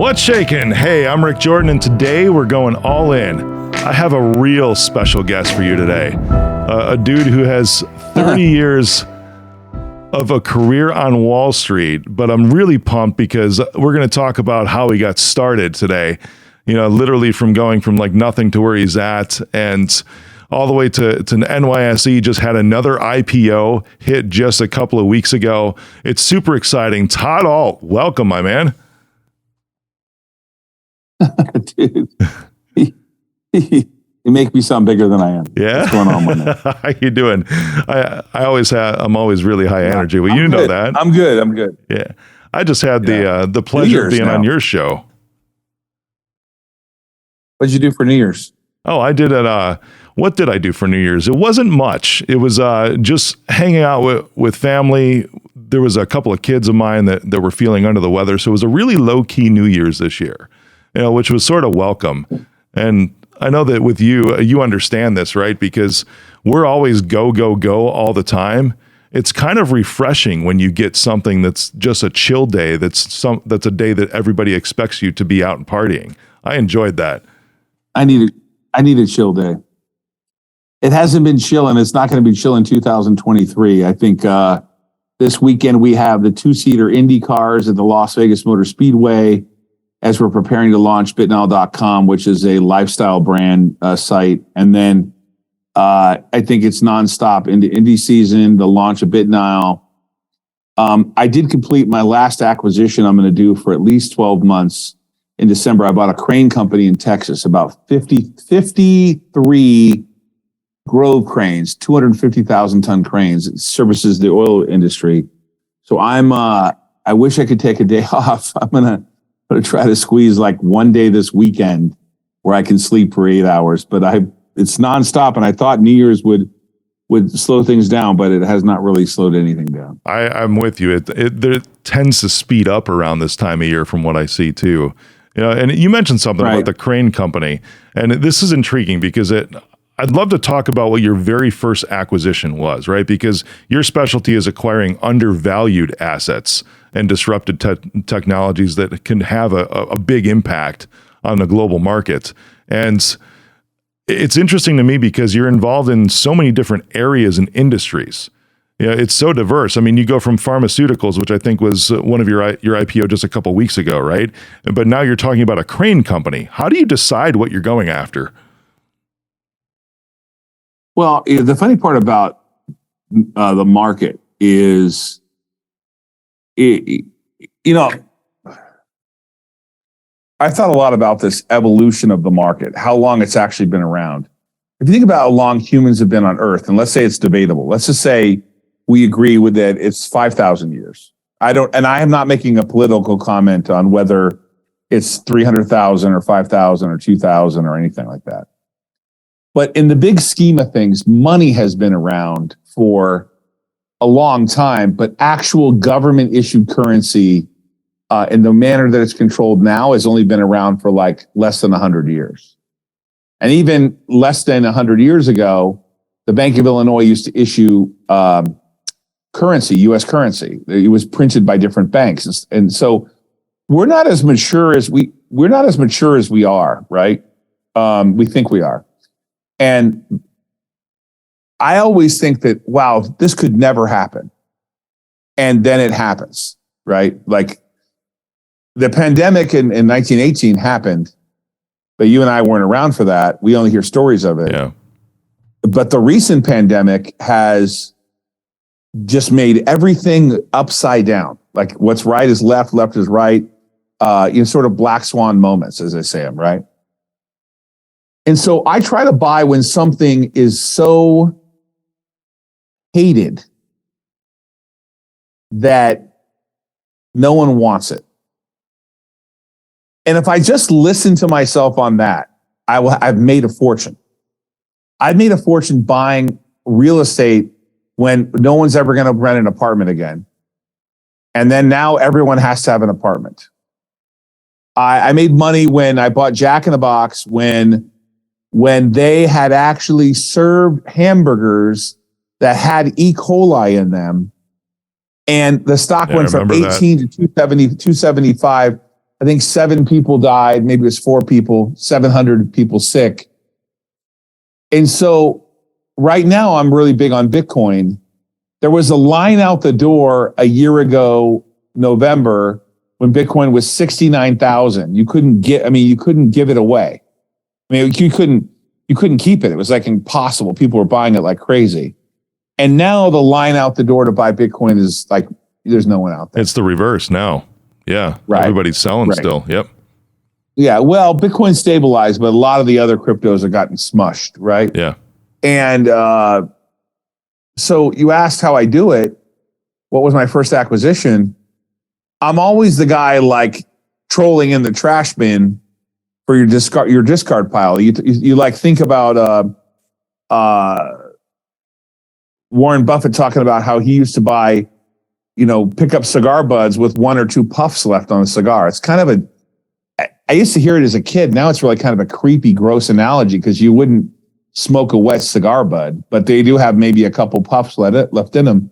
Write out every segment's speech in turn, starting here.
What's shaking? Hey, I'm Rick Jordan, and today we're going all in. I have a real special guest for you today. A dude who has 30 years of a career on Wall Street, but I'm really pumped because we're going to talk about how he got started today. You know, literally from going from like nothing to where he's at, and all the way to NYSE. Just had another IPO hit just a couple of weeks ago. It's super exciting. Todd Ault, welcome, my man. Dude, you make me sound bigger than I am. Yeah. What's going on, man? How you doing? I'm always really high energy. Well, you know that. I'm good. Yeah. I just had the pleasure of being on your show. What'd you do for New Year's? Oh, I did it. What did I do for New Year's? It wasn't much. It was just hanging out with family. There was a couple of kids of mine that were feeling under the weather. So it was a really low key New Year's this year, which was sort of welcome. And I know that with you understand this, right? Because we're always go all the time. It's kind of refreshing when you get something that's just a chill day. That's a day that everybody expects you to be out and partying. I enjoyed that. I need a chill day. It hasn't been chill, and it's not going to be chill in 2023. I think this weekend we have the 2-seater Indy cars at the Las Vegas Motor Speedway as we're preparing to launch BitNile.com, which is a lifestyle brand site. And then I think it's nonstop into Indy season, the launch of BitNile. I did complete my last acquisition I'm going to do for at least 12 months. In December, I bought a crane company in Texas, about 53 Grove cranes, 250,000-ton cranes. It services the oil industry. So I wish I could take a day off. I'm gonna try to squeeze like one day this weekend where I can sleep for 8 hours. But it's nonstop, and I thought New Year's would slow things down, but it has not really slowed anything down. I'm with you. It tends to speed up around this time of year, from what I see too. And you mentioned something about the crane company, and this is intriguing because I'd love to talk about what your very first acquisition was, right? Because your specialty is acquiring undervalued assets and disrupted technologies that can have a big impact on the global market. And it's interesting to me because you're involved in so many different areas and industries. It's so diverse. I mean, you go from pharmaceuticals, which I think was one of your IPO just a couple of weeks ago, right? But now you're talking about a crane company. How do you decide what you're going after? Well, the funny part about the market is, I thought a lot about this evolution of the market, how long it's actually been around. If you think about how long humans have been on Earth, and let's say it's debatable. Let's just say we agree with that it's 5,000 years. I am not making a political comment on whether it's 300,000 or 5,000 or 2,000 or anything like that. But in the big scheme of things, money has been around for a long time, but actual government issued currency in the manner that it's controlled now has only been around for like less than 100 years. And even less than 100 years ago, the Bank of Illinois used to issue currency, U.S. currency. It was printed by different banks. And so we're not as mature as we are, right? We think we are. And I always think that, wow, this could never happen. And then it happens, right? Like the pandemic in 1918 happened, but you and I weren't around for that. We only hear stories of it. Yeah. But the recent pandemic has just made everything upside down. Like what's right is left, left is right. Sort of black swan moments, as they say them, right? And so I try to buy when something is so hated that no one wants it. And if I just listen to myself on that, I've made a fortune. I've made a fortune buying real estate when no one's ever going to rent an apartment again. And then now everyone has to have an apartment. I made money when I bought Jack in the Box when they had actually served hamburgers that had E. coli in them. And the stock went from 18 to 270, 275. I think 7 people died. Maybe it was 4 people, 700 people sick. And so right now I'm really big on Bitcoin. There was a line out the door a year ago, November, when Bitcoin was 69,000. You couldn't give it away. I mean, you couldn't keep it. It was like impossible. People were buying it like crazy. And now the line out the door to buy Bitcoin is like, there's no one out there. It's the reverse now. Yeah. Right. Everybody's selling still. Yep. Yeah. Well, Bitcoin stabilized, but a lot of the other cryptos have gotten smushed. Right. Yeah. And so you asked how I do it. What was my first acquisition? I'm always the guy like trolling in the trash bin for your discard pile. You like think about Warren Buffett talking about how he used to buy, pick up cigar buds with 1 or 2 puffs left on a cigar. It's kind of I used to hear it as a kid. Now it's really kind of a creepy, gross analogy because you wouldn't smoke a wet cigar bud, but they do have maybe a couple puffs left in them.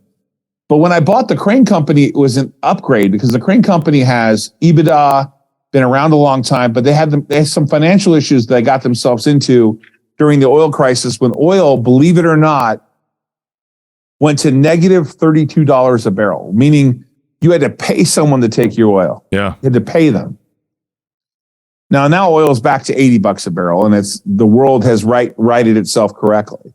But when I bought the Crane Company, it was an upgrade because the Crane Company has EBITDA, been around a long time, but they had some financial issues they got themselves into during the oil crisis when oil, believe it or not, went to negative $32 a barrel, meaning you had to pay someone to take your oil. Yeah. You had to pay them. Now oil is back to $80 a barrel, and the world has righted itself correctly.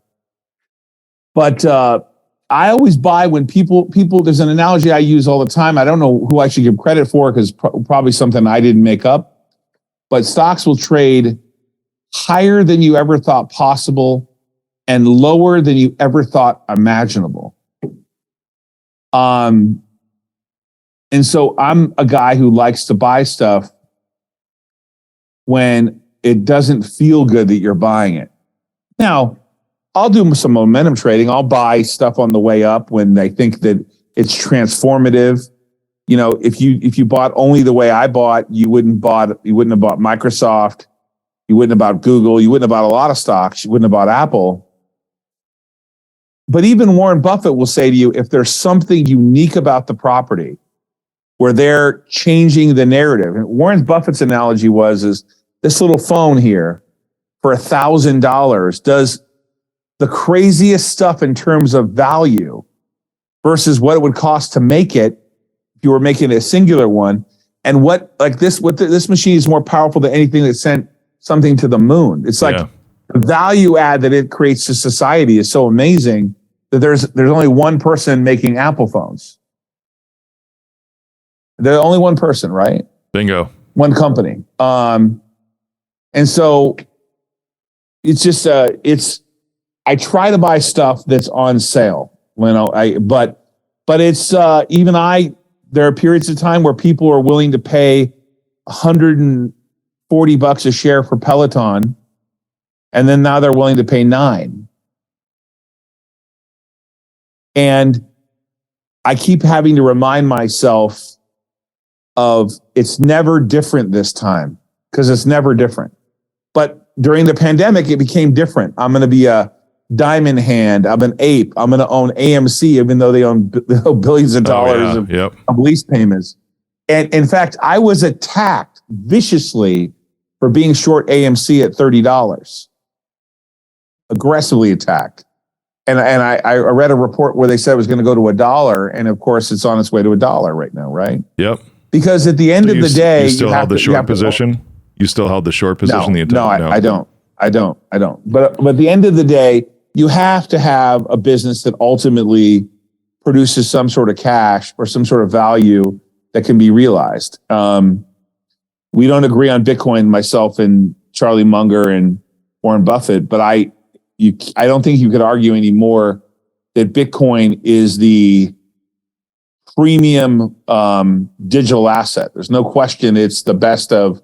But I always buy when people. There's an analogy I use all the time. I don't know who I should give credit for because probably something I didn't make up. But stocks will trade higher than you ever thought possible and lower than you ever thought imaginable. And so I'm a guy who likes to buy stuff when it doesn't feel good that you're buying it. Now, I'll do some momentum trading. I'll buy stuff on the way up when I think that it's transformative. If you bought only the way I bought, you wouldn't have bought Microsoft, you wouldn't have bought Google, you wouldn't have bought a lot of stocks, you wouldn't have bought Apple. But even Warren Buffett will say to you, if there's something unique about the property where they're changing the narrative. And Warren Buffett's analogy is this little phone here for $1,000 does the craziest stuff in terms of value versus what it would cost to make it if you were making a singular one. And this machine is more powerful than anything that sent something to the moon. It's like the value add that it creates to society is so amazing that there's only one person making Apple phones. There's only one person, right? Bingo. One company. And so it's just I try to buy stuff that's on sale. But it's there are periods of time where people are willing to pay $140 a share for Peloton, and then now they're willing to pay $9. And I keep having to remind myself of it's never different this time because it's never different. But during the pandemic, it became different. I'm going to be a diamond hand. I'm an ape. I'm going to own AMC, even though they own billions of dollars of lease payments. And in fact, I was attacked viciously for being short AMC at $30. Aggressively attacked. And I read a report where they said it was going to go to $1. And of course, it's on its way to $1 right now, right? Yep. Because at the end of the day, you still held the short position. You still held the short position the entire time. No, I don't. But at the end of the day, you have to have a business that ultimately produces some sort of cash or some sort of value that can be realized. We don't agree on Bitcoin, myself and Charlie Munger and Warren Buffett, but I don't think you could argue anymore that Bitcoin is the premium digital asset. There's no question it's the best of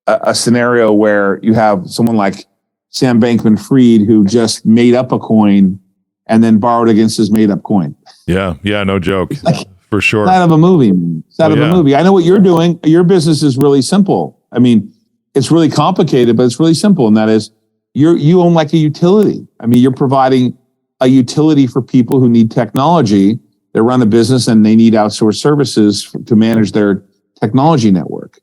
a scenario where you have someone like Sam Bankman-Fried who just made up a coin and then borrowed against his made-up coin. Yeah, no joke. For sure. It's out of a movie. It's out of a movie. I know what you're doing. Your business is really simple. I mean, it's really complicated, but it's really simple. And that is, you own like a utility. I mean, you're providing a utility for people who need technology. They run a business and they need outsourced services to manage their technology network.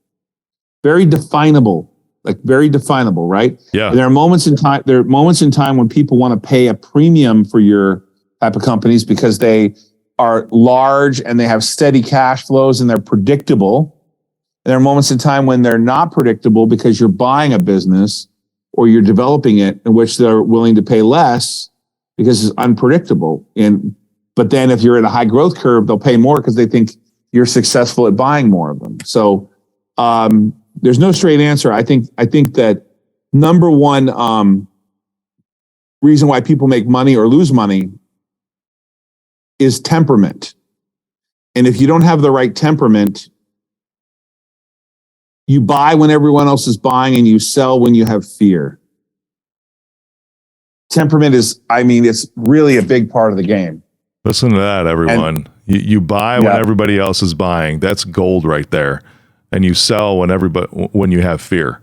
very definable, right? Yeah. And there are moments in time when people want to pay a premium for your type of companies because they are large and they have steady cash flows and they're predictable. And there are moments in time when they're not predictable because you're buying a business or you're developing it, in which they're willing to pay less because it's unpredictable. But then if you're in a high growth curve, they'll pay more because they think you're successful at buying more of them. So there's no straight answer. I think that number one reason why people make money or lose money is temperament. And if you don't have the right temperament, you buy when everyone else is buying and you sell when you have fear. Temperament it's really a big part of the game. Listen to that, everyone. You buy when everybody else is buying. That's gold right there. And you sell when you have fear.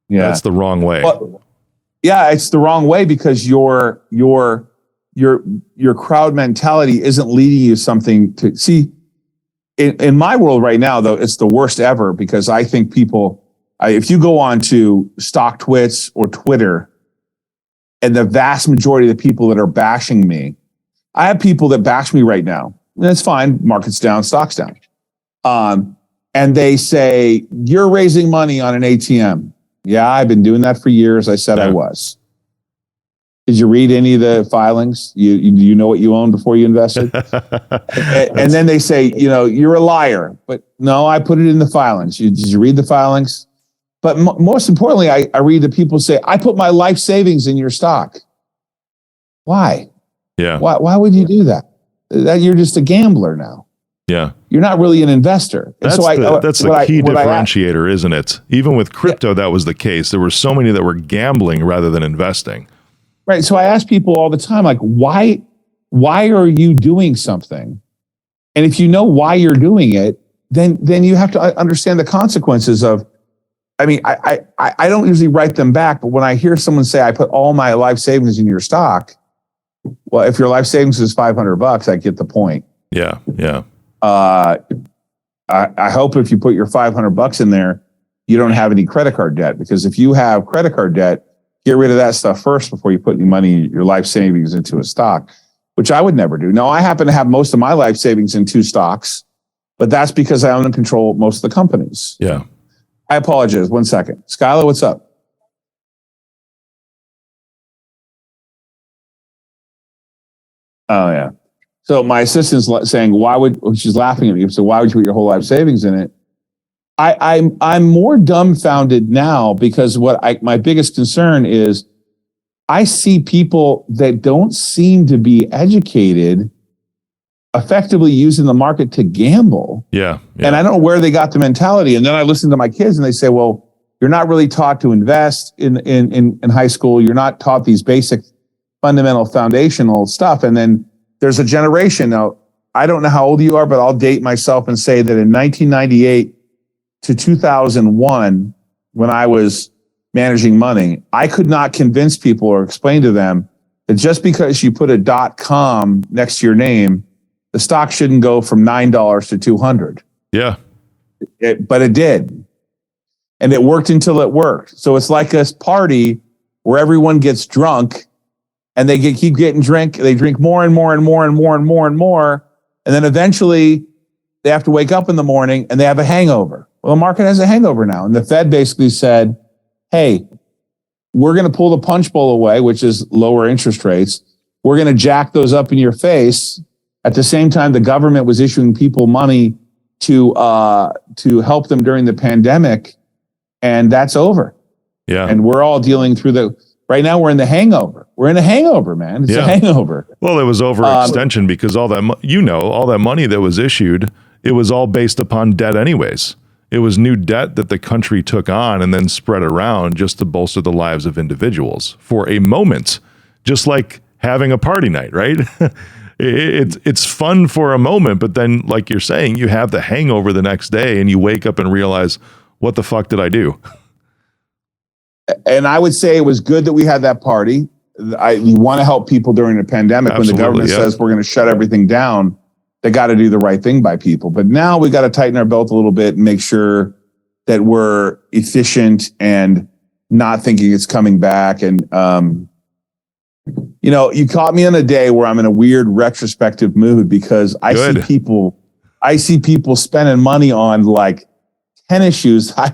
Yeah. That's the wrong way. Well, yeah, it's the wrong way because your crowd mentality isn't leading you something to see. In my world right now, though, it's the worst ever because I think if you go on to StockTwits or Twitter, and the vast majority of the people that are bashing me, I have people that bash me right now. That's fine. Market's down, stock's down. And they say, you're raising money on an ATM. Yeah, I've been doing that for years. I said I was. Did you read any of the filings? You know what you owned before you invested? And then they say, you're a liar. But no, I put it in the filings. Did you read the filings? But most importantly, I read the people say, I put my life savings in your stock. Why? Yeah. Why would you do that? That you're just a gambler now. Yeah. You're not really an investor. That's the key differentiator, isn't it? Even with crypto, that was the case. There were so many that were gambling rather than investing. Right. So I ask people all the time, like, why are you doing something? And if you know why you're doing it, then you have to understand the consequences of, I don't usually write them back, but when I hear someone say, I put all my life savings in your stock, well, if your life savings is $500, I get the point. Yeah. Yeah. I hope if you put your $500 in there, you don't have any credit card debt, because if you have credit card debt, get rid of that stuff first before you put any money, your life savings into a stock, which I would never do. Now, I happen to have most of my life savings in 2 stocks, but that's because I own and control most of the companies. Yeah. I apologize. 1 second. Skylar, what's up? Oh, yeah. So my assistant's saying, she's laughing at me. So why would you put your whole life savings in it? I'm more dumbfounded now because my biggest concern is I see people that don't seem to be educated effectively using the market to gamble. Yeah. And I don't know where they got the mentality. And then I listen to my kids and they say, well, you're not really taught to invest in high school. You're not taught these basic fundamental foundational stuff. And then there's a generation. Now, I don't know how old you are, but I'll date myself and say that in 1998 to 2001, when I was managing money, I could not convince people or explain to them that just because you put a .com next to your name, the stock shouldn't go from $9 to 200. Yeah. But it did. And it worked until it worked. So it's like a party where everyone gets drunk and they keep getting drink. They drink more and more and more and more and more and more. And then eventually they have to wake up in the morning and they have a hangover. Well, the market has a hangover now. And the Fed basically said, hey, we're going to pull the punch bowl away, which is lower interest rates. We're going to jack those up in your face. At the same time, the government was issuing people money to help them during the pandemic. And that's over. Yeah. And we're all dealing through right now we're in the hangover. We're in a hangover, man. It's a hangover. Well, it was overextension because all that money that was issued, it was all based upon debt anyways. It was new debt that the country took on and then spread around just to bolster the lives of individuals for a moment, just like having a party night, right? It's fun for a moment, but then, like you're saying, you have the hangover the next day and you wake up and realize, what the fuck did I do? And I would say it was good that we had that party. You want to help people during the pandemic. Absolutely, when the government says we're going to shut everything down, they got to do the right thing by people. But now we got to tighten our belt a little bit and make sure that we're efficient and not thinking it's coming back. And, you caught me on a day where I'm in a weird retrospective mood because I see people spending money on like tennis shoes. I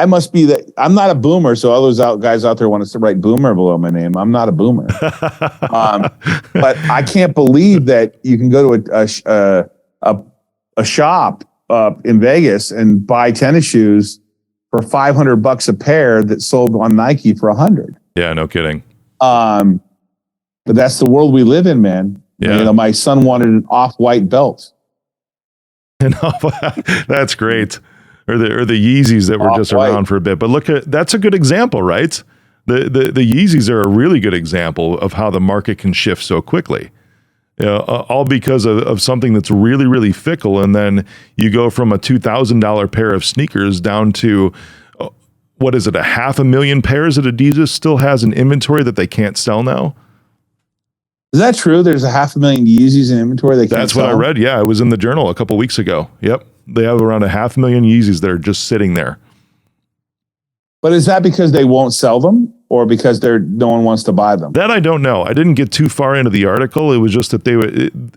must be that I'm not a boomer. So all those guys out there want to write boomer below my name. I'm not a boomer. But I can't believe that you can go to a shop in Vegas and buy tennis shoes for $500 a pair that sold on Nike for $100. Yeah, no kidding. But that's the world we live in, man. Yeah. My son wanted an off-white belt. That's great. Or the Yeezys that were just around for a bit. But look that's a good example, right? The Yeezys are a really good example of how the market can shift so quickly. All because of something that's really, really fickle. And then you go from a $2,000 pair of sneakers down to, what is it, 500,000 pairs that Adidas still has in inventory that they can't sell now? Is that true? There's 500,000 Yeezys in inventory they can't That's sell? what I read. Yeah, it was in the journal a couple weeks ago. Yep. They have around 500,000 Yeezys that are just sitting there. But is that because they won't sell them or because no one wants to buy them? That I don't know. I didn't get too far into the article. It was just that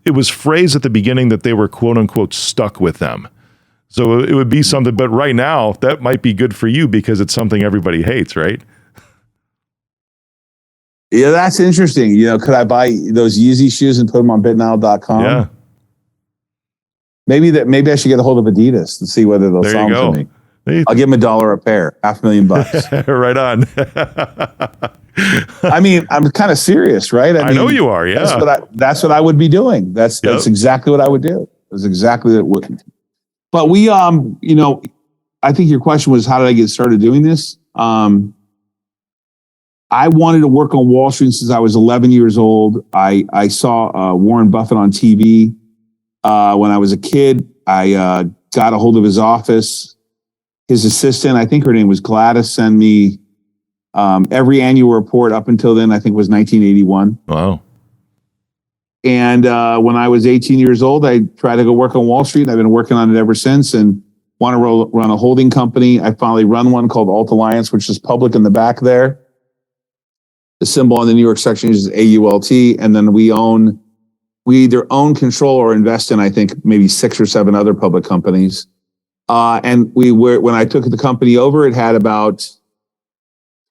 it was phrased at the beginning that they were quote unquote stuck with them. So it would be something, but right now that might be good for you because it's something everybody hates, right? Yeah, that's interesting. Could I buy those Yeezy shoes and put them on bitnow.com? Yeah. Maybe I should get a hold of Adidas and see whether they'll sell them to me. I'll give them $1 a pair, $500,000. Right on. I'm kind of serious, right? I know you are. Yeah. That's what I would be doing. That's exactly what I would do. That's exactly what. But I think your question was, how did I get started doing this? I wanted to work on Wall Street since I was 11 years old. I saw Warren Buffett on TV when I was a kid. I got a hold of his office. His assistant, I think her name was Gladys, sent me every annual report up until then, I think was 1981. Wow. And when I was 18 years old, I tried to go work on Wall Street. And I've been working on it ever since and want to run a holding company. I finally run one called Ault Alliance, which is public in the back there. The symbol on the New York Stock Exchange is AULT. And then we either own, control, or invest in, I think, maybe 6 or 7 other public companies. And when I took the company over, it had about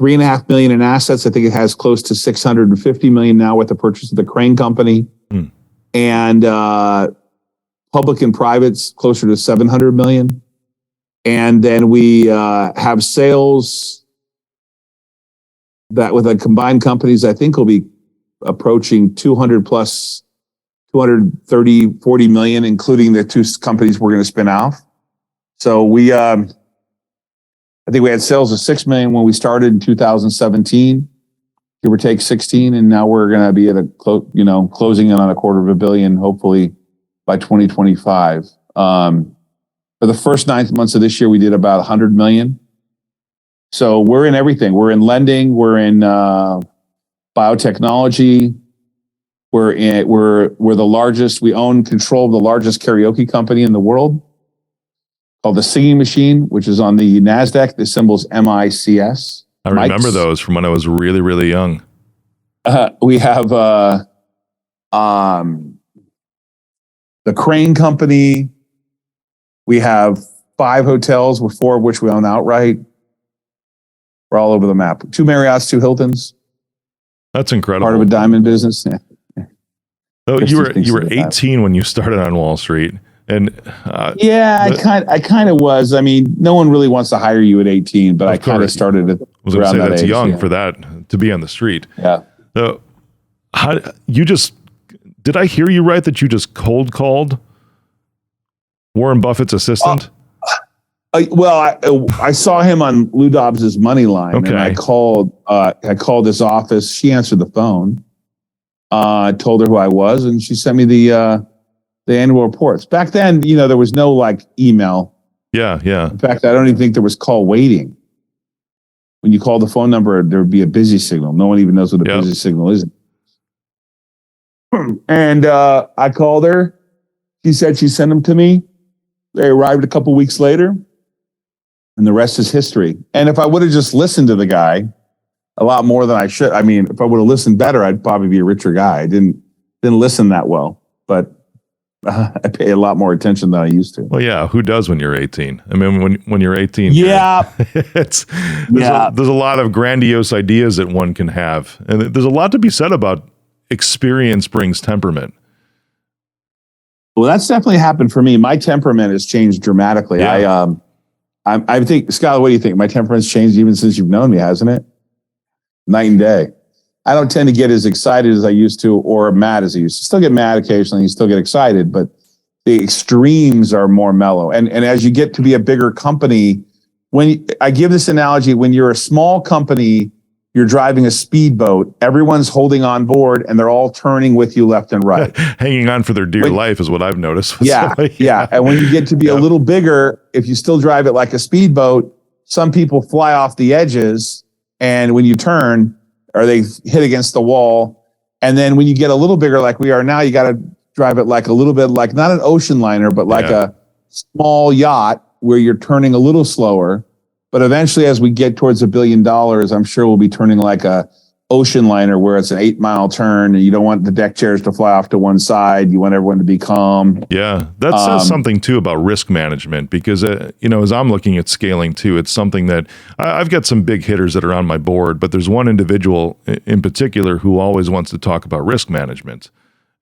$3.5 million in assets. I think it has close to $650 million now with the purchase of the Crane company. And public and privates closer to $700 million. And then we have sales that with the combined companies, I think will be approaching 200 plus 230, 40 million, including the 2 companies we're going to spin off. So I think we had sales of 6 million when we started in 2017, give or take 16. And now we're going to be at closing in on $250 million, hopefully by 2025. For the first 9 months of this year, we did about 100 million. So we're in everything. We're in lending. We're in biotechnology. We're the largest. We own control of the largest karaoke company in the world, called the Singing Machine, which is on the NASDAQ. The symbol's MICS. I remember those from when I was really, really young. We have the Crane company. We have 5 hotels, with 4 of which we own outright. We're all over the map. 2 Marriotts, 2 Hiltons. That's incredible. Part of a diamond business. Yeah. So you were 18 when you started on Wall Street. And I kind of was. I mean, no one really wants to hire you at 18, but I kind of started at around that age. That's young for that to be on the street. Yeah. So did I hear you right that you just cold called Warren Buffett's assistant? I saw him on Lou Dobbs's Money Line, okay. And I called his office. She answered the phone. I told her who I was, and she sent me the annual reports. Back then, there was no email. Yeah. In fact, I don't even think there was call waiting. When you call the phone number, there would be a busy signal. No one even knows what a busy signal is. And I called her. She said she sent them to me. They arrived a couple weeks later. And the rest is history. And if I would have just listened to the guy a lot more than I should, I mean, if I would have listened better, I'd probably be a richer guy. I didn't listen that well, but I pay a lot more attention than I used to. Well, yeah. Who does when you're 18? I mean, when you're 18, yeah, there's a lot of grandiose ideas that one can have, and there's a lot to be said about experience brings temperament. Well, that's definitely happened for me. My temperament has changed dramatically. Yeah. I think, Scott, what do you think? My temperament's changed even since you've known me, hasn't it? Night and day. I don't tend to get as excited as I used to, or mad as I used to. Still get mad occasionally, you still get excited, but the extremes are more mellow. And as you get to be a bigger company, I give this analogy, when you're a small company, you're driving a speedboat, everyone's holding on board and they're all turning with you left and right. Hanging on for their dear life is what I've noticed. Yeah. And when you get to be a little bigger, if you still drive it like a speedboat, some people fly off the edges, and when you turn, or they hit against the wall. And then when you get a little bigger like we are now, you got to drive it like a little bit like not an ocean liner, but like a small yacht where you're turning a little slower. But eventually, as we get towards $1 billion, I'm sure we'll be turning like a ocean liner where it's an 8-mile turn, and you don't want the deck chairs to fly off to one side. You want everyone to be calm. Yeah, that says something too about risk management, because as I'm looking at scaling too, it's something that I've got some big hitters that are on my board, but there's one individual in particular who always wants to talk about risk management,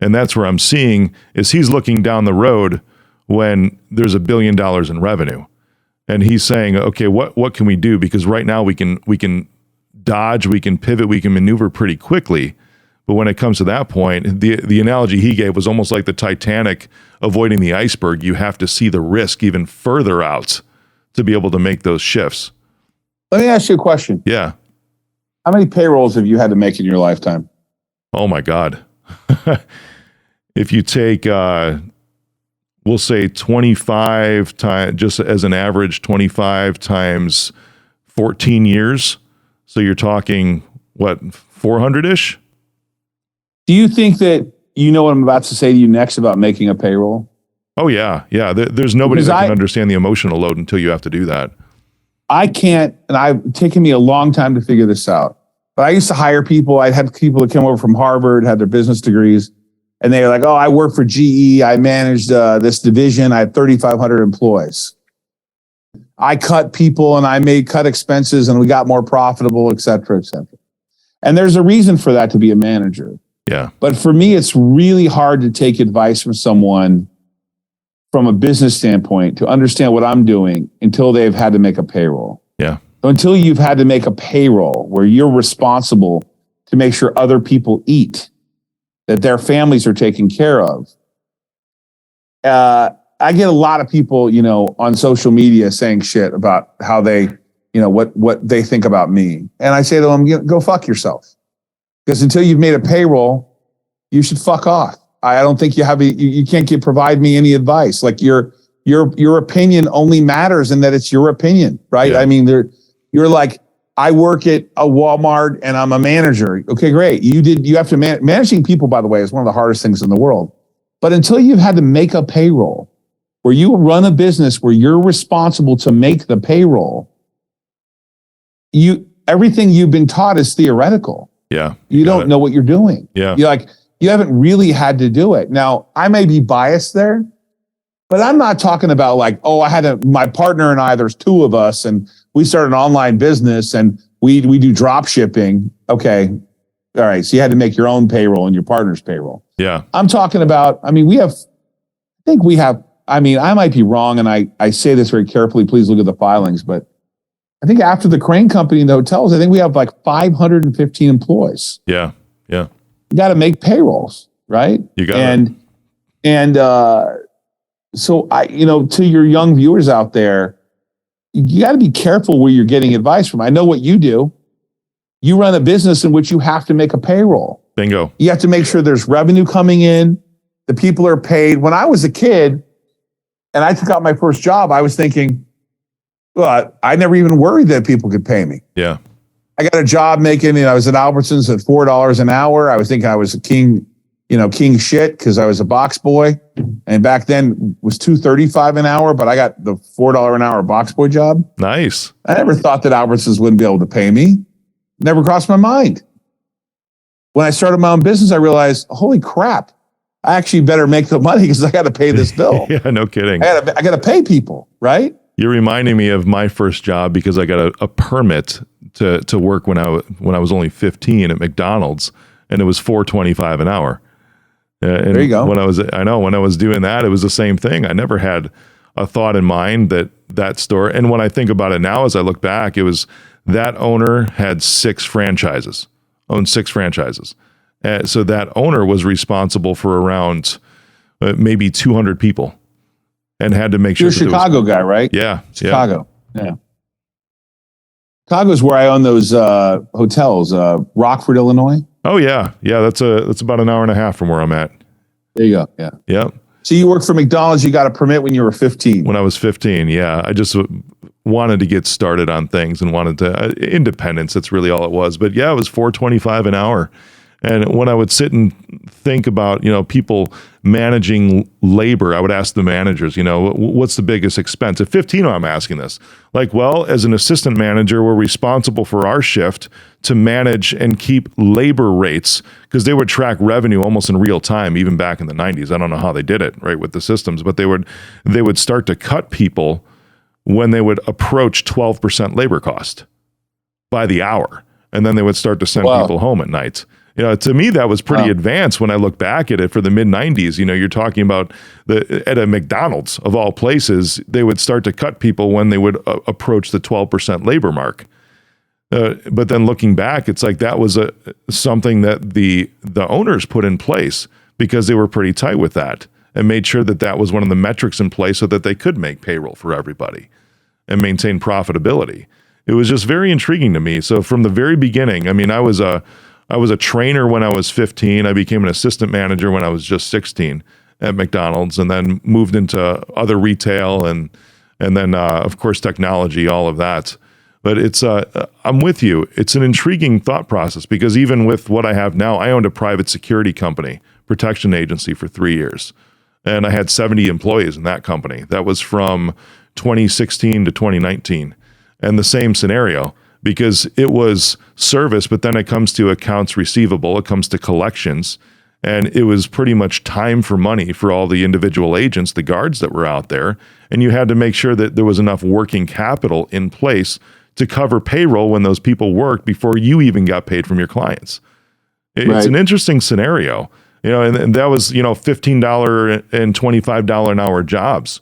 and that's where I'm seeing is he's looking down the road when there's $1 billion in revenue. And he's saying, okay, what can we do? Because right now we can dodge, we can pivot, we can maneuver pretty quickly. But when it comes to that point, the analogy he gave was almost like the Titanic avoiding the iceberg. You have to see the risk even further out to be able to make those shifts. Let me ask you a question. Yeah. How many payrolls have you had to make in your lifetime? Oh my God. If you take we'll say 25 times, just as an average, 25 times 14 years. So you're talking, 400-ish? Do you think that you know what I'm about to say to you next about making a payroll? Oh, yeah. Yeah. There's nobody that can understand the emotional load until you have to do that. I can't, and I've taken me a long time to figure this out. But I used to hire people. I had people that came over from Harvard, had their business degrees. And they were like, oh, I work for GE. I managed this division. I had 3,500 employees. I cut people and I cut expenses and we got more profitable, et cetera, et cetera. And there's a reason for that to be a manager. Yeah. But for me, it's really hard to take advice from someone from a business standpoint to understand what I'm doing until they've had to make a payroll. Yeah. So until you've had to make a payroll where you're responsible to make sure other people eat, that their families are taken care of. I get a lot of people, on social media saying shit about how they, what they think about me. And I say to them, go fuck yourself. Because until you've made a payroll, you should fuck off. I don't think you can't provide me any advice. Like your opinion only matters in that it's your opinion, right? Yeah. I mean, you're like, I work at a Walmart and I'm a manager. Okay, great. You have to managing people, by the way, is one of the hardest things in the world. But until you've had to make a payroll where you run a business where you're responsible to make the payroll, everything you've been taught is theoretical. Yeah. You don't know what you're doing. Yeah. You haven't really had to do it. Now, I may be biased there, but I'm not talking about like, oh, my partner and I, there's two of us and we started an online business and we do drop shipping. Okay. All right. So you had to make your own payroll and your partner's payroll. Yeah. I'm talking about, I might be wrong. And I say this very carefully. Please look at the filings, but I think after the crane company and the hotels, I think we have like 515 employees. Yeah. Yeah. You got to make payrolls, right? You got it. And so to your young viewers out there, you got to be careful where you're getting advice from. I know what you do. You run a business in which you have to make a payroll. Bingo. You have to make sure there's revenue coming in. The people are paid. When I was a kid and I took out my first job, I was thinking, well, I never even worried that people could pay me. Yeah. I got a job making, I was at Albertsons at $4 an hour. I was thinking I was a king shit because I was a box boy. And back then was $2.35 an hour, but I got the $4 an hour box boy job. Nice. I never thought that Albertsons wouldn't be able to pay me. Never crossed my mind. When I started my own business, I realized, holy crap, I actually better make the money because I got to pay this bill. Yeah, no kidding. I got to pay people, right? You're reminding me of my first job because I got a permit to work when I was only 15 at McDonald's, and it was $4.25 an hour. And there you go. When I was doing that, it was the same thing. I never had a thought in mind that store. And when I think about it now, as I look back, it was that owner had owned 6 franchises. So that owner was responsible for around maybe 200 people, and had to make sure. You're a Chicago guy, right? Yeah, Chicago. Yeah. Chicago is where I own those hotels. Rockford, Illinois. Oh yeah. That's about an hour and a half from where I'm at. There you go. Yeah. Yep. So you worked for McDonald's. You got a permit when you were 15. When I was 15, yeah. I just wanted to get started on things and wanted to independence. That's really all it was. But yeah, it was $4.25 an hour. And when I would sit and think about, people managing labor, I would ask the managers, what's the biggest expense? At 15, I'm asking this. Like, well, as an assistant manager, we're responsible for our shift to manage and keep labor rates, because they would track revenue almost in real time, even back in the 90s. I don't know how they did it, right, with the systems, but they would start to cut people when they would approach 12% labor cost by the hour. And then they would start to send people home at night. To me, that was pretty advanced when I look back at it for the mid-90s. You're talking about at a McDonald's, of all places, they would start to cut people when they would approach the 12% labor mark. But then looking back, it's like that was something that the owners put in place because they were pretty tight with that and made sure that was one of the metrics in place so that they could make payroll for everybody and maintain profitability. It was just very intriguing to me. So from the very beginning, I was a trainer when I was 15. I became an assistant manager when I was just 16 at McDonald's, and then moved into other retail and then of course technology, all of that. But it's I'm with you. It's an intriguing thought process because even with what I have now, I owned a private security company, protection agency, for 3 years, and I had 70 employees in that company. That was from 2016 to 2019, and the same scenario. Because it was service, but then it comes to accounts receivable, it comes to collections, and it was pretty much time for money for all the individual agents, the guards that were out there, and you had to make sure that there was enough working capital in place to cover payroll when those people worked before you even got paid from your clients. It's an interesting scenario, and that was, $15 and $25 an hour jobs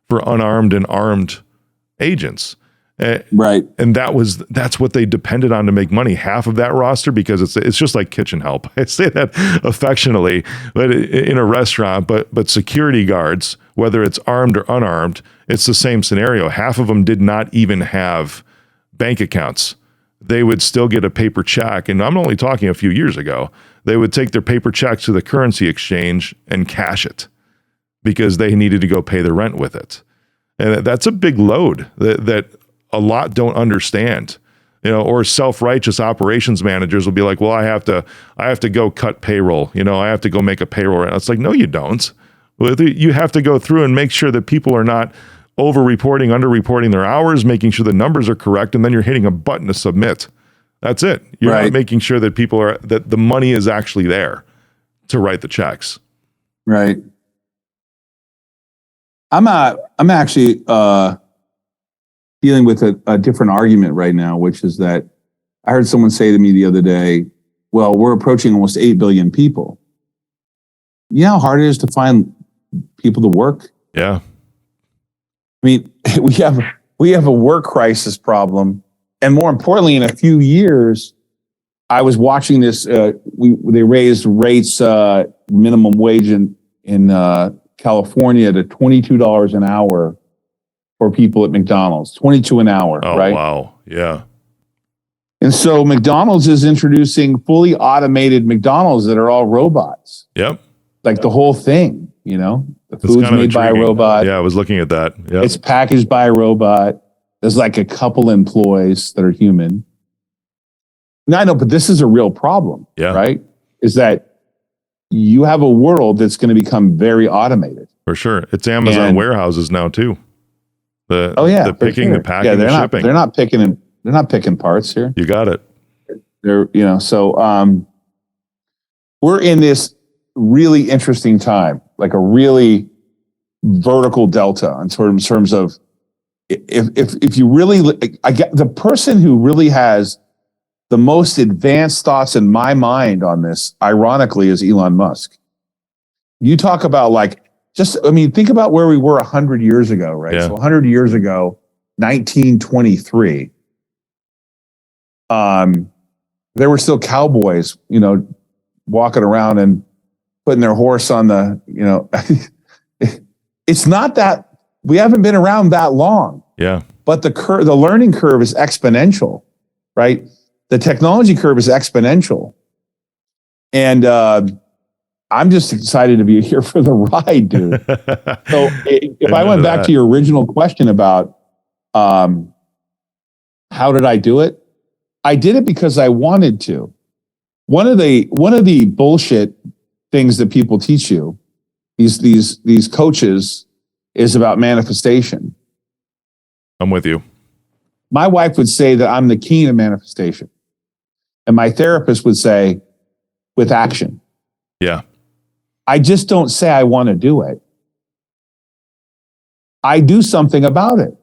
for unarmed and armed agents. Right. And that's what they depended on to make money. Half of that roster, because it's just like kitchen help. I say that affectionately, but in a restaurant, but security guards, whether it's armed or unarmed, it's the same scenario. Half of them did not even have bank accounts. They would still get a paper check. And I'm only talking a few years ago. They would take their paper checks to the currency exchange and cash it because they needed to go pay the rent with it. And that's a big load that a lot don't understand, or self-righteous operations managers will be like, well, I have to go cut payroll. I have to go make a payroll. And it's like, no, you don't. You have to go through and make sure that people are not over-reporting, under-reporting their hours, making sure the numbers are correct. And then you're hitting a button to submit. That's it. You're not making sure that that the money is actually there to write the checks. Right. I'm actually, dealing with a different argument right now, which is that I heard someone say to me the other day, well, we're approaching almost 8 billion people. You know how hard it is to find people to work? Yeah. We have a work crisis problem. And more importantly, in a few years, I was watching this, they raised rates, minimum wage in California to $22 an hour for people at McDonald's, 22 an hour, right? Oh, wow. Yeah. And so McDonald's is introducing fully automated McDonald's that are all robots. Yep. Like the whole thing, the food's made by a robot. Yeah, I was looking at that. Yep. It's packaged by a robot. There's like a couple employees that are human. Now I know, but this is a real problem, right? Is that you have a world that's going to become very automated. For sure. It's Amazon warehouses now too. The picking, the packing, the shipping. They're not picking parts here. You got it. So we're in this really interesting time, like a really vertical delta in terms of if you really, I get the person who really has the most advanced thoughts in my mind on this, ironically, is Elon Musk. You talk about think about where we were 100 years ago, right? Yeah. So 100 years ago, 1923, there were still cowboys, walking around and putting their horse on the, it's not that we haven't been around that long. Yeah. But the learning curve is exponential, right? The technology curve is exponential. And I'm just excited to be here for the ride, dude. So if I went back to your original question about how did I do it? I did it because I wanted to. One of the bullshit things that people teach you, these coaches, is about manifestation. I'm with you. My wife would say that I'm the king of manifestation. And my therapist would say, with action. Yeah. I just don't say I want to do it. I do something about it.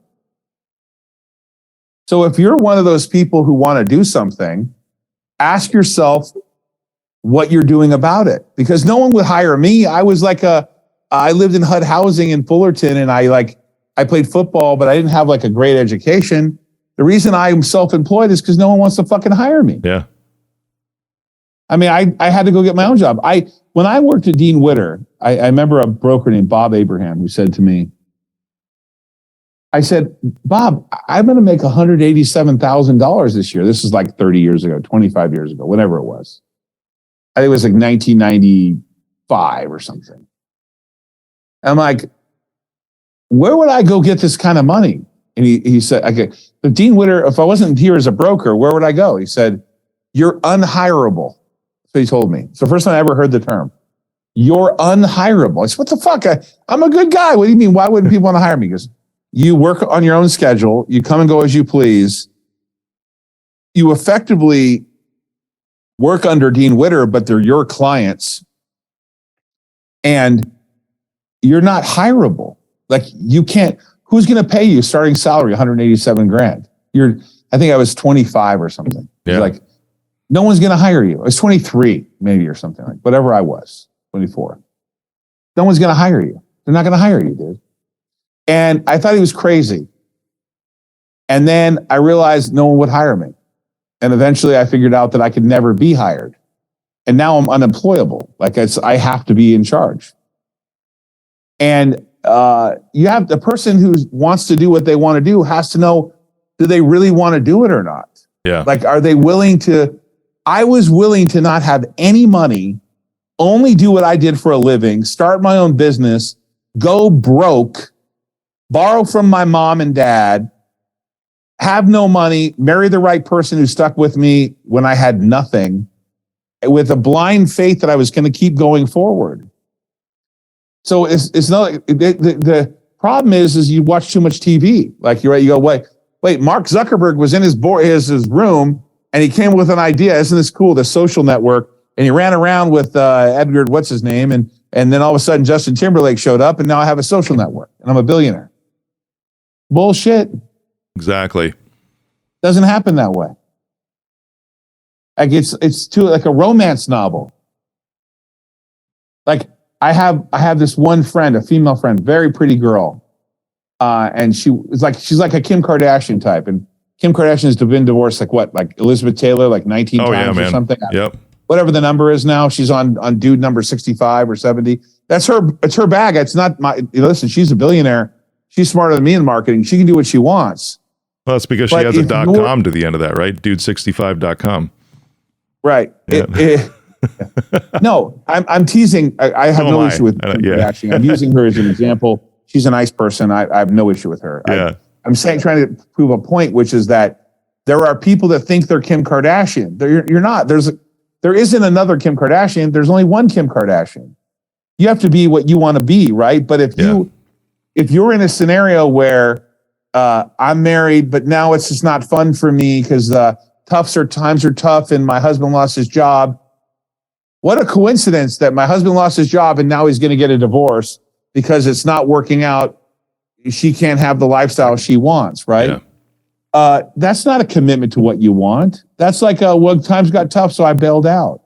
So if you're one of those people who want to do something, ask yourself what you're doing about it. Because no one would hire me. I was I lived in HUD housing in Fullerton, and I played football, but I didn't have a great education. The reason I'm self-employed is because no one wants to fucking hire me. Yeah. I mean, I had to go get my own job. When I worked at Dean Witter, I remember a broker named Bob Abraham who said to me, I said, Bob, I'm going to make $187,000 this year. This is 30 years ago, 25 years ago, whatever it was. I think it was 1995 or something. And I'm like, where would I go get this kind of money? And he said, okay, but Dean Witter, if I wasn't here as a broker, where would I go? He said, you're unhireable. That's what he told me. It's the first time I ever heard the term. You're unhireable. I said, what the fuck? I'm a good guy. What do you mean? Why wouldn't people want to hire me? He goes, you work on your own schedule. You come and go as you please. You effectively work under Dean Witter, but they're your clients. And you're not hireable. You can't, who's going to pay you starting salary, 187 grand? I think I was 25 or something. Yeah. No one's going to hire you. I was 23 maybe or something, whatever I was, 24. No one's going to hire you. They're not going to hire you, dude. And I thought he was crazy. And then I realized no one would hire me. And eventually I figured out that I could never be hired. And now I'm unemployable. I have to be in charge. And you have the person who wants to do what they want to do has to know, do they really want to do it or not? Yeah. Are they willing to? I was willing to not have any money, only do what I did for a living, start my own business, go broke, borrow from my mom and dad, have no money, marry the right person who stuck with me when I had nothing, with a blind faith that I was going to keep going forward. So it's not the problem is you watch too much TV. You're right. You go, wait, Mark Zuckerberg was in his room and he came with an idea. Isn't this cool? The Social Network. And he ran around with Edgar, what's his name? And then all of a sudden Justin Timberlake showed up and now I have a social network and I'm a billionaire. Bullshit. Exactly. Doesn't happen that way. It's too a romance novel. I have this one friend, a female friend, very pretty girl. And she's like a Kim Kardashian type. And Kim Kardashian has been divorced Elizabeth Taylor 19 times or something. Yep. Whatever the number is now, she's on dude number 65 or 70. It's her bag. It's not my, listen, she's a billionaire. She's smarter than me in marketing. She can do what she wants. Well, that's because she has a .com to the end of that, right? Dude65.com. Right. Yeah. No, I'm teasing. I have no issue with Kardashian. I'm using her as an example. She's a nice person. I have no issue with her. Yeah. I'm trying to prove a point, which is that there are people that think they're Kim Kardashian. You're not. There isn't another Kim Kardashian. There's only one Kim Kardashian. You have to be what you want to be, right? But if you're in a scenario where I'm married, but now it's just not fun for me because times are tough and my husband lost his job. What a coincidence that my husband lost his job and now he's going to get a divorce because it's not working out. She can't have the lifestyle she wants, right? Yeah. That's not a commitment to what you want. That's like, well, times got tough, so I bailed out.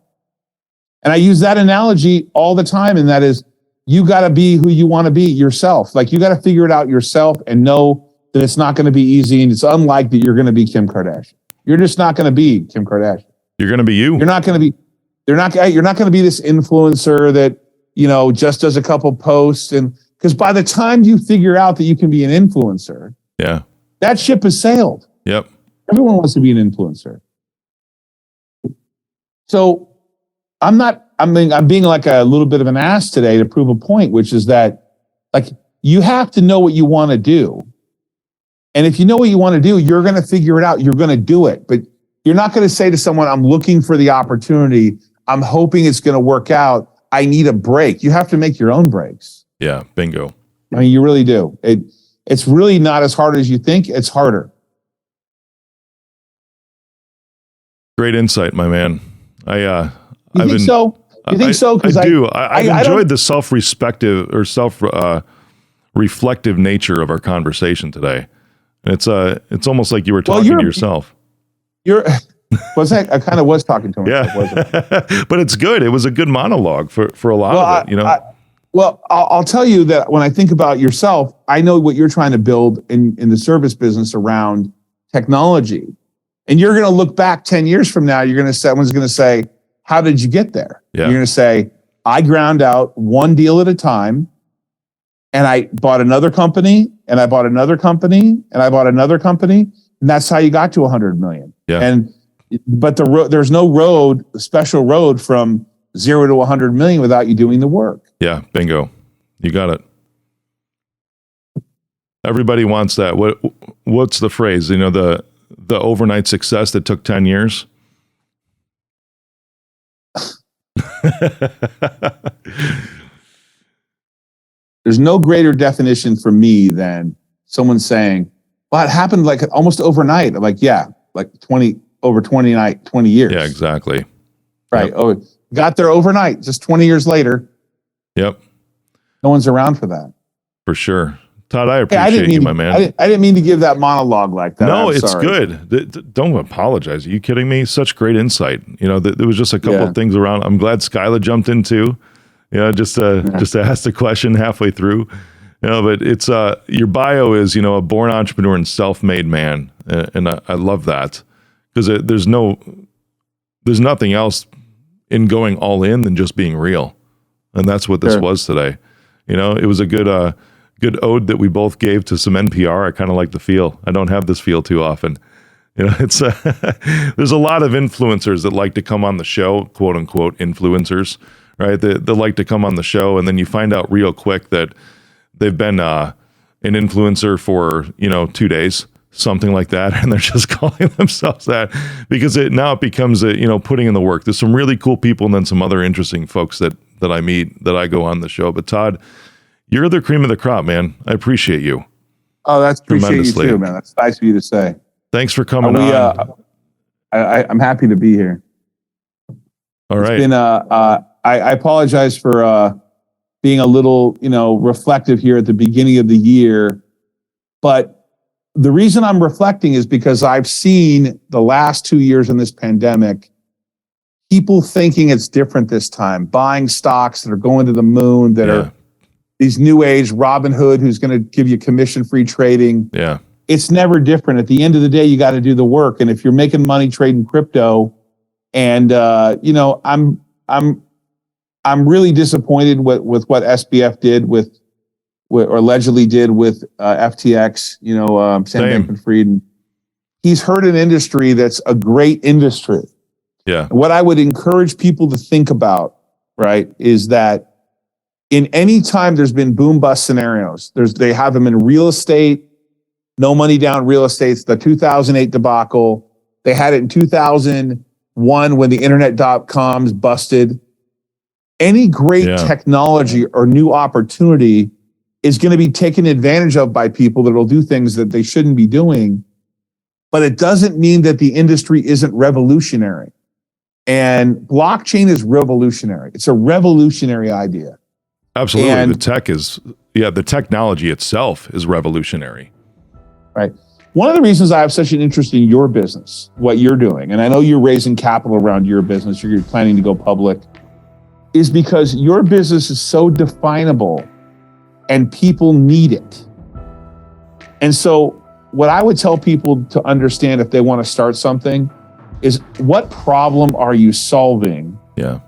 And I use that analogy all the time, and that is, you got to be who you want to be yourself. Like, you got to figure it out yourself and know that it's not going to be easy, and it's unlikely that you're going to be Kim Kardashian. You're just not going to be Kim Kardashian. You're going to be you. You're not going to be. You're not going to be this influencer that just does a couple posts, and because by the time you figure out that you can be an influencer, that ship has sailed. Yep. Everyone wants to be an influencer. So I'm being like a little bit of an ass today to prove a point, which is that, like, you have to know what you want to do. And if you know what you want to do, you're going to figure it out. You're going to do it. But you're not going to say to someone, I'm looking for the opportunity. I'm hoping it's going to work out. I need a break. You have to make your own breaks. Yeah, bingo. I mean, you really do. It's really not as hard as you think. It's harder. Great insight, my man. You think so? You think so? Because I do. I've enjoyed the self-reflective nature of our conversation today. And it's almost like you were talking to yourself. I kind of was talking to myself, wasn't I? But it's good. It was a good monologue for a lot of it, I'll tell you that when I think about yourself, I know what you're trying to build in the service business around technology. And you're going to look back 10 years from now, someone's going to say, how did you get there? Yeah. You're going to say, I ground out one deal at a time, and I bought another company, and I bought another company, and I bought another company, and that's how you got to 100 million. Yeah. But there's no special road from 0 to 100 million without you doing the work. Yeah, bingo. You got it. Everybody wants that. What's the phrase? The overnight success that took 10 years? There's no greater definition for me than someone saying, well, it happened like almost overnight. I'm like, yeah, like 20 years. Yeah, exactly. Right. Yep. Oh, got there overnight, just 20 years later. Yep. No one's around for that. For sure. Todd, I appreciate you, my man. I didn't mean to give that monologue like that. No, it's good. Don't apologize. Are you kidding me? Such great insight. There was just a couple of things around. I'm glad Skyla jumped in too. Just to ask the question halfway through. But it's your bio is a born entrepreneur and self-made man, and I love that because there's nothing else in going all in than just being real, and that's what this was today. It was a good ode that we both gave to some NPR. I kind of like the feel. I don't have this feel too often. It's there's a lot of influencers that like to come on the show, quote unquote influencers, right? They like to come on the show, and then you find out real quick that they've been an influencer for 2 days, something like that, and they're just calling themselves that because it becomes putting in the work. There's some really cool people, and then some other interesting folks that I meet that I go on the show. But Todd, you're the cream of the crop, man. I appreciate you. Oh, that's appreciate you too, man. That's nice of you to say. Thanks for coming on. I'm happy to be here. All right. It's been I apologize for being a little reflective here at the beginning of the year, but the reason I'm reflecting is because I've seen the last 2 years in this pandemic, people thinking it's different this time, buying stocks that are going to the moon, that are these new age Robin Hood who's going to give you commission-free trading. Yeah. It's never different. At the end of the day, you got to do the work. And if you're making money trading crypto, and I'm really disappointed with what SBF did with or allegedly did with FTX. Sam Bankman-Fried. He's hurt an industry that's a great industry. Yeah. What I would encourage people to think about, right, is that in any time there's been boom bust scenarios, they have them in real estate, no money down real estate. It's the 2008 debacle. They had it in 2001 when the internet.coms busted. Any great technology or new opportunity is going to be taken advantage of by people that will do things that they shouldn't be doing. But it doesn't mean that the industry isn't revolutionary. And blockchain is revolutionary. It's a revolutionary idea. Absolutely. And the technology itself is revolutionary. Right. One of the reasons I have such an interest in your business, what you're doing, and I know you're raising capital around your business, you're planning to go public, is because your business is so definable and people need it. And so what I would tell people to understand if they want to start something is, what problem are you solving? Yeah.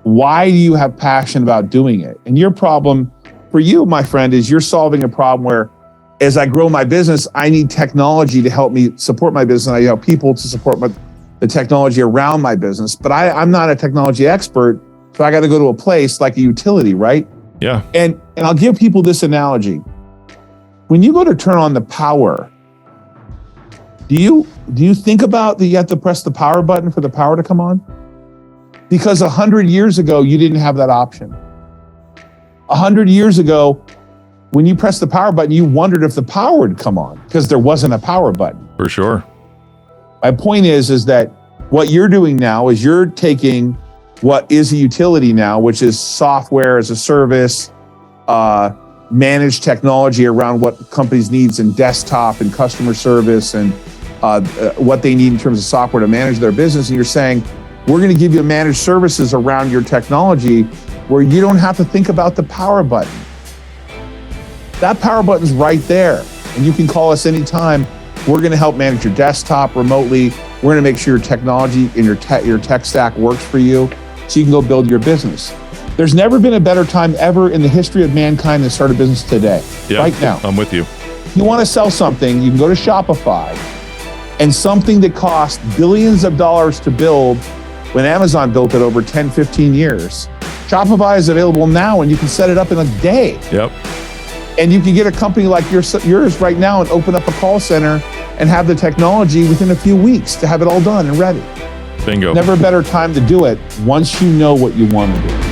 Why do you have passion about doing it? And your problem for you, my friend, is you're solving a problem where, as I grow my business, I need technology to help me support my business. I help people to support the technology around my business. But I'm not a technology expert, so I got to go to a place like a utility, right? Yeah. And I'll give people this analogy. When you go to turn on the power, do you think about that you have to press the power button for the power to come on? Because 100 years ago, you didn't have that option. 100 years ago, when you pressed the power button, you wondered if the power would come on because there wasn't a power button. For sure. My point is that what you're doing now is you're taking what is a utility now, which is software as a service, managed technology around what companies needs in desktop and customer service and what they need in terms of software to manage their business. And you're saying, we're going to give you managed services around your technology where you don't have to think about the power button. That power button's right there. And you can call us anytime. We're going to help manage your desktop remotely. We're going to make sure your technology and your tech stack works for you so you can go build your business. There's never been a better time ever in the history of mankind to start a business today. Yeah, right now. I'm with you. If you want to sell something, you can go to Shopify, and something that cost billions of dollars to build when Amazon built it over 10, 15 years. Shopify is available now, and you can set it up in a day. Yep. And you can get a company like yours right now and open up a call center and have the technology within a few weeks to have it all done and ready. Bingo. Never a better time to do it once you know what you want to do.